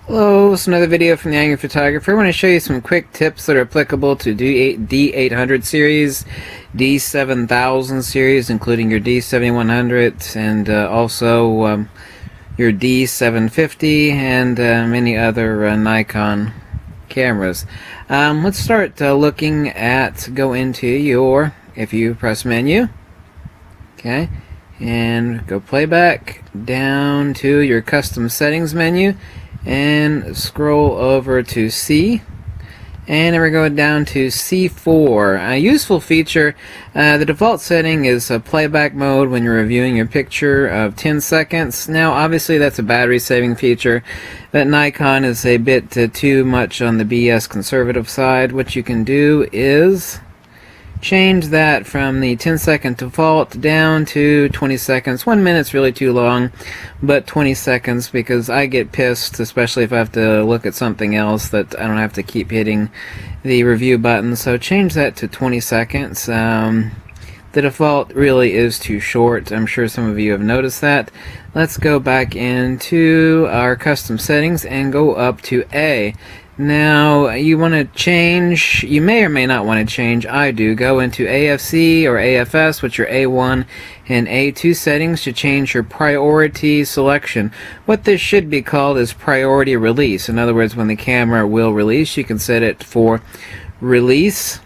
Hello, it's another video from the Angry Photographer. I want to show you some quick tips that are applicable to D800 series, D7000 series, including your D7100 and also your D750 and many other Nikon cameras. Let's start looking at, go into your, if you press menu, okay, and go playback, down to your custom settings menu, and scroll over to C, and then we're going down to C4. A useful feature, the default setting is playback mode when you're reviewing your picture of 10 seconds. Now obviously that's a battery saving feature, but Nikon is a bit too much on the BS conservative side. What you can do is change that from the 10-second default down to 20 seconds. 1 minute's really too long, but 20 seconds, because I get pissed, especially if I have to look at something else, that I don't have to keep hitting the review button. So change that to 20 seconds. The default really is too short. I'm sure some of you have noticed that. Let's go back into our custom settings and go up to A. Now you want to change, you may or may not want to change, I do, go into AFC or AFS, which are A1 and A2 settings, to change your priority selection. What this should be called is priority release. In other words, when the camera will release, you can set it for release.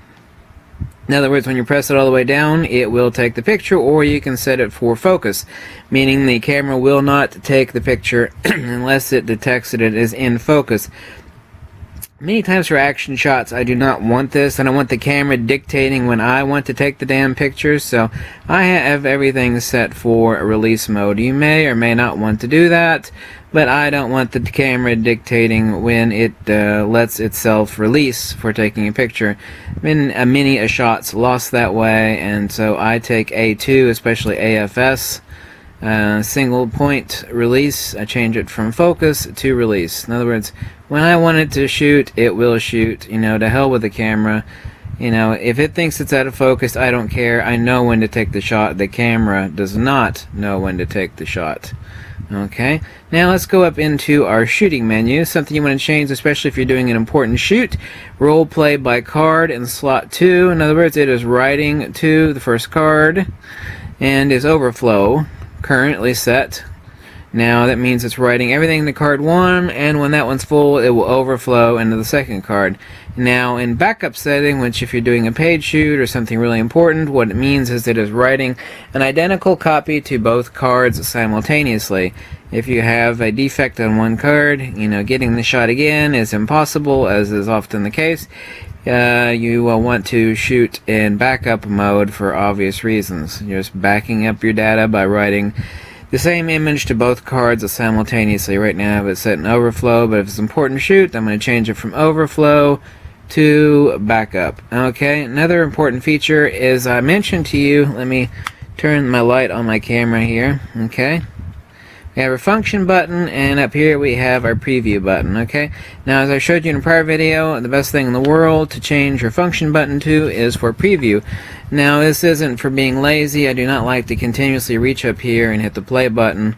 In other words, when you press it all the way down, it will take the picture, or you can set it for focus, meaning the camera will not take the picture unless it detects that it is in focus. Many times for action shots, I do not want this. I don't want the camera dictating when I want to take the damn pictures, so I have everything set for release mode. You may or may not want to do that, but I don't want the camera dictating when it lets itself release for taking a picture. Been many shots lost that way, and so I take A2, especially AFS. Single point release, I change it from focus to release. In other words, when I want it to shoot, it will shoot. You know, to hell with the camera. You know, if it thinks it's out of focus, I don't care. I know when to take the shot. The camera does not know when to take the shot. Okay, now let's go up into our shooting menu. Something you want to change, especially if you're doing an important shoot. Role play by card in slot 2. In other words, it is writing to the first card, and is overflow currently set. Now that means it's writing everything to card 1, and when that one's full, it will overflow into the second card. Now in backup setting, which if you're doing a paid shoot or something really important, what it means is it is writing an identical copy to both cards simultaneously. If you have a defect on one card, you know, getting the shot again is impossible, as is often the case. You will want to shoot in backup mode for obvious reasons. You're just backing up your data by writing the same image to both cards simultaneously. Right now I have it set in overflow, but if it's an important shoot, I'm going to change it from overflow to backup. Okay, another important feature is, I mentioned to you, let me turn my light on my camera here. Okay, we have our function button, and up here we have our preview button. Okay, now as I showed you in a prior video, the best thing in the world to change your function button to is for preview. Now this isn't for being lazy. I do not like to continuously reach up here and hit the play button,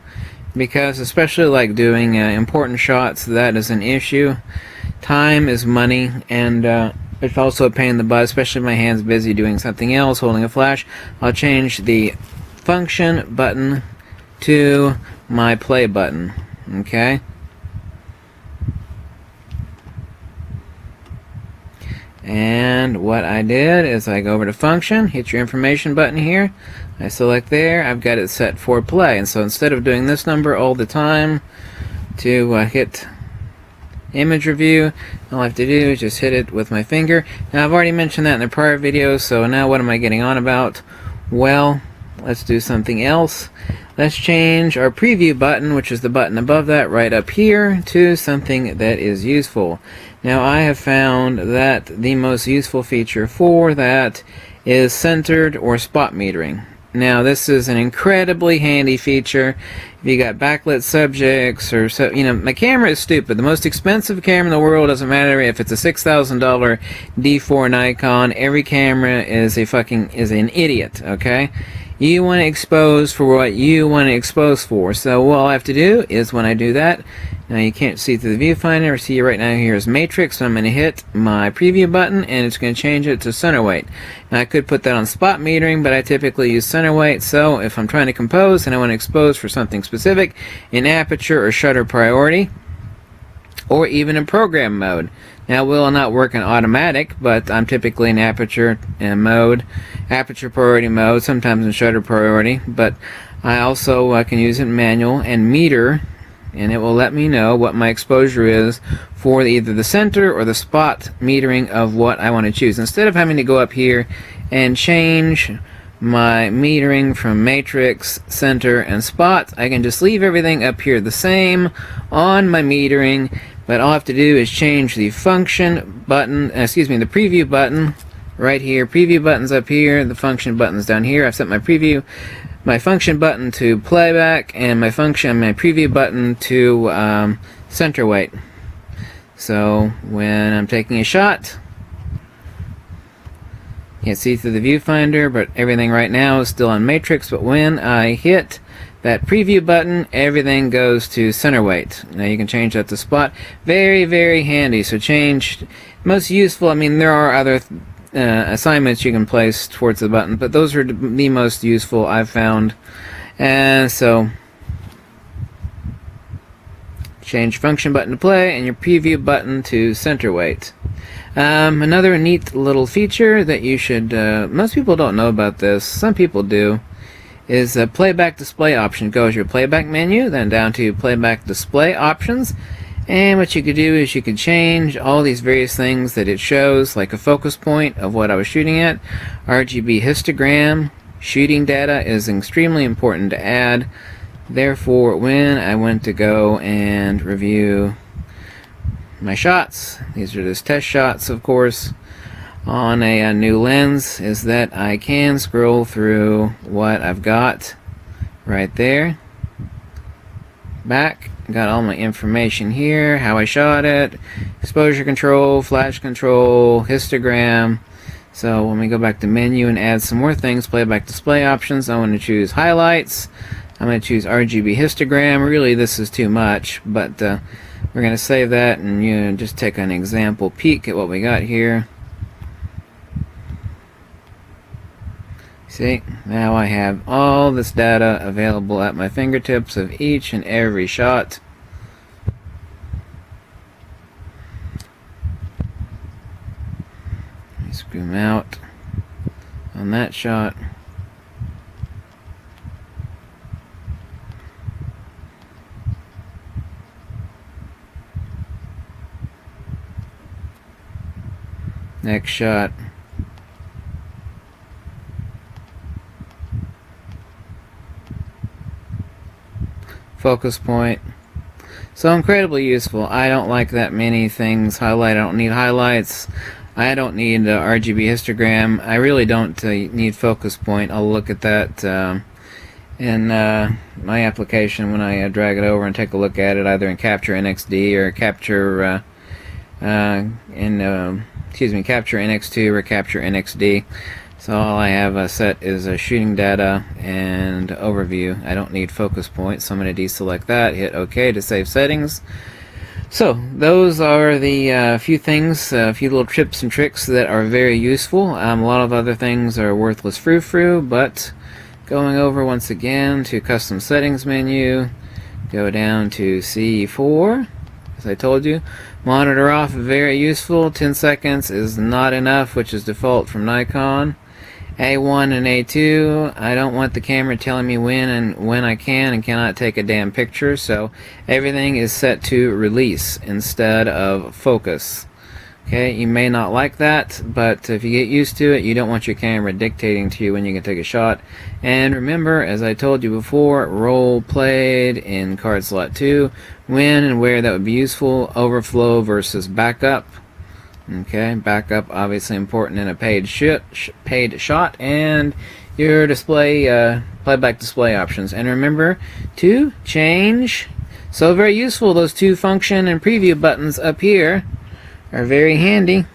because especially like doing important shots, that is an issue. Time is money, and it's also a pain in the butt, especially if my hand's busy doing something else, holding a flash. I'll change the function button to my play button. Okay, and what I did is I go over to function, hit your information button here, I select there, I've got it set for play. And so instead of doing this number all the time to hit image review, all I have to do is just hit it with my finger. Now I've already mentioned that in the prior video, so now what am I getting on about? Well, let's do something else. Let's change our preview button, which is the button above that right up here, to something that is useful. Now I have found that the most useful feature for that is centered or spot metering. Now this is an incredibly handy feature if you got backlit subjects, or so, you know, my camera is stupid. The most expensive camera in the world, doesn't matter if it's a $6,000 D4 Nikon, every camera is an idiot, okay? you want to expose for what you want to expose for. So what I have to do is, when I do that, now you can't see through the viewfinder, see right now here is matrix, so I'm going to hit my preview button and it's going to change it to center weight. Now I could put that on spot metering, but I typically use center weight. So if I'm trying to compose and I want to expose for something specific in aperture or shutter priority, or even in program mode. Now, it will not work in automatic, but I'm typically in aperture mode, aperture priority mode, sometimes in shutter priority, but I also can use it in manual and meter, and it will let me know what my exposure is for either the center or the spot metering of what I want to choose. Instead of having to go up here and change my metering from matrix, center, and spot, I can just leave everything up here the same on my metering, but all I have to do is change the function button, the preview button right here. Preview button's up here, the function button's down here. I've set my function button to playback, and my preview button to center weight. So when I'm taking a shot, can't see through the viewfinder, but everything right now is still on matrix, but when I hit that preview button, everything goes to center weight. Now you can change that to spot. Very, very handy. So most useful, I mean, there are other assignments you can place towards the button, but those are the most useful I've found. And so change function button to play and your preview button to center weight. Another neat little feature that you should, most people don't know about this, some people do, is the playback display option. Goes your playback menu, then down to playback display options, and what you could do is you could change all these various things that it shows, like a focus point of what I was shooting at, RGB histogram, shooting data is extremely important to add. Therefore, when I went to go and review my shots, these are just test shots, of course, on a new lens, is that I can scroll through what I've got right there. Back, got all my information here, how I shot it, exposure control, flash control, histogram. So when we go back to menu and add some more things, playback display options, I want to choose highlights. I'm going to choose RGB histogram. Really, this is too much, but we're going to save that and just take an example peek at what we got here. See, now I have all this data available at my fingertips of each and every shot. Let me zoom out on that shot. Next shot. Focus point. So incredibly useful. I don't like that many things highlighted. I don't need highlights. I don't need RGB histogram. I really don't need focus point. I'll look at that in my application when I drag it over and take a look at it, either in Capture NXD or Capture Capture NX2 or Capture NXD. So all I have set is shooting data and overview. I don't need focus point, so I'm going to deselect that, hit OK to save settings. So those are the few things, a few little tips and tricks that are very useful. A lot of other things are worthless frou-frou, but going over once again to custom settings menu, go down to C4. As I told you, monitor off, very useful. 10 seconds is not enough, which is default from Nikon. A1 and A2, I don't want the camera telling me when I can and cannot take a damn picture, so everything is set to release instead of focus. Okay, you may not like that, but if you get used to it, you don't want your camera dictating to you when you can take a shot. And remember, as I told you before, role played in card slot 2, when and where that would be useful, overflow versus backup. Okay, backup obviously important in a paid shot, and your display playback display options. And remember to change. So very useful, those two function and preview buttons up here are very handy.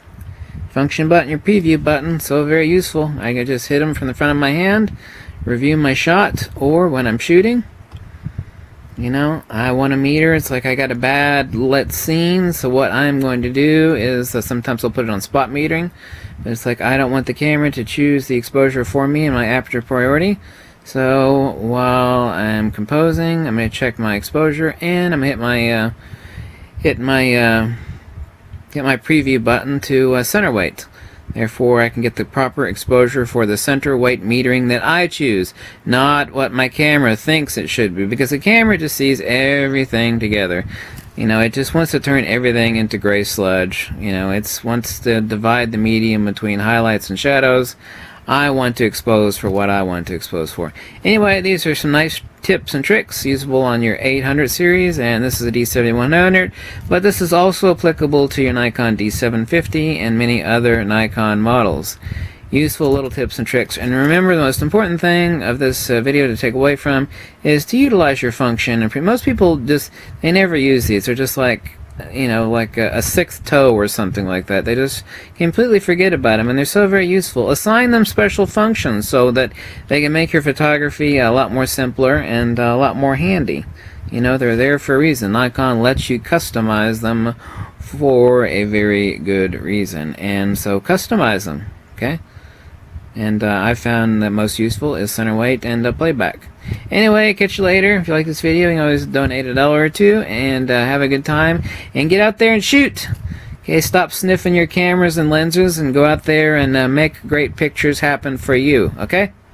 Function button, your preview button, so very useful. I can just hit them from the front of my hand, review my shot or when I'm shooting. You know, I want a meter. It's like I got a bad lit scene, so what I'm going to do is sometimes I'll put it on spot metering. But it's like I don't want the camera to choose the exposure for me in my aperture priority. So while I'm composing, I'm going to check my exposure and I'm going to hit my preview button to center weight. Therefore, I can get the proper exposure for the center weight metering that I choose, not what my camera thinks it should be, because the camera just sees everything together. You know, it just wants to turn everything into gray sludge. You know, it wants to divide the medium between highlights and shadows. I want to expose for what I want to expose for. Anyway, these are some nice tips and tricks usable on your 800 series, and this is a D7100, but this is also applicable to your Nikon D750 and many other Nikon models. Useful little tips and tricks, and remember the most important thing of this video to take away from is to utilize your function. And most people they never use these. They're just like, you know, like a sixth toe or something like that. They just completely forget about them, and they're so very useful. Assign them special functions so that they can make your photography a lot more simpler and a lot more handy. You know, they're there for a reason. Nikon lets you customize them for a very good reason, and so customize them, okay? And I found that most useful is center weight and playback. Anyway, catch you later. If you like this video, you can always donate $1 or $2 and have a good time and get out there and shoot. Okay, stop sniffing your cameras and lenses and go out there and make great pictures happen for you. Okay?